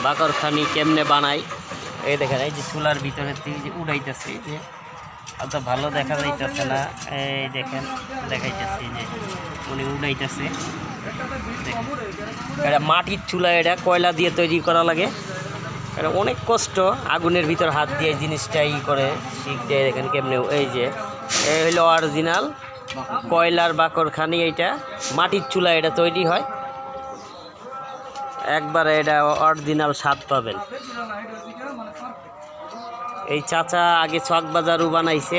বাকরখানি কেমনে বানাই। এই দেখেন এই যে চুলার ভিতরের থেকে যে উড়াইতেছে, যে অত ভালো দেখা যাইতেছে না। এই দেখেন দেখাইতেছে যে উনি উড়াইতেছে। এটা মাটির চুলা, এটা কয়লা দিয়ে তৈরি করা লাগে। এটা অনেক কষ্ট, আগুনের ভিতর হাত দিয়ে জিনিসটা করে শিখ দিয়ে দেখেন কেমনে। এই যে এই হলো অরিজিনাল কয়লার বাকরখানি। এইটা মাটির চুলা এটা তৈরি হয়, একবারে এটা অরিজিনাল স্বাদ পাবেন। এই চাচা আগে চকবাজারও বানাইছে,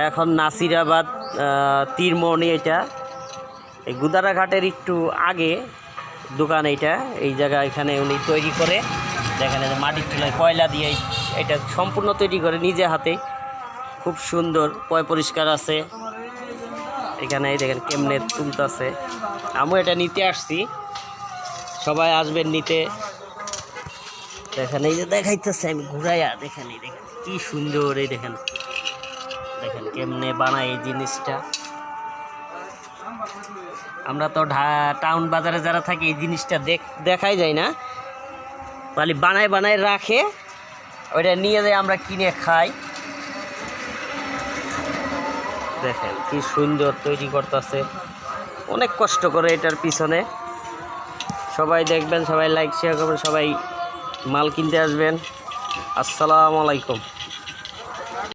এখন নাসিরাবাদ তীরমণি, এটা এই গুদারাঘাটের একটু আগে দোকান। এইটা এই জায়গা, এখানে উনি তৈরি করে দেখেন মাটির চুলায় কয়লা দিয়ে এটা সম্পূর্ণ তৈরি করে নিজে হাতে। খুব সুন্দর, পয় পরিষ্কার আছে এখানে। এই দেখেন কেমনে তুলতেছে। আমিও এটা নিতে আসছি, সবাই আসবেন নিতে। দেখেন এই যে দেখাইতেছে, আমি ঘুরাইয়া দেখেন। এই দেখেন কি সুন্দর, এই দেখেন দেখেন কেমনে বানায় এই জিনিসটা। আমরা তো টাউন বাজারে যারা থাকি এই জিনিসটা দেখাই যায় না, খালি বানায় বানায় রাখে, ওইটা নিয়ে যায় আমরা কিনে খাই। দেখেন কি সুন্দর তৈরি করতেছে, অনেক কষ্ট করে এটার পিছনে। সবাই দেখবেন, সবাই লাইক শেয়ার করবেন, সবাই মাল কিনতে আসবেন। আসসালামু আলাইকুম।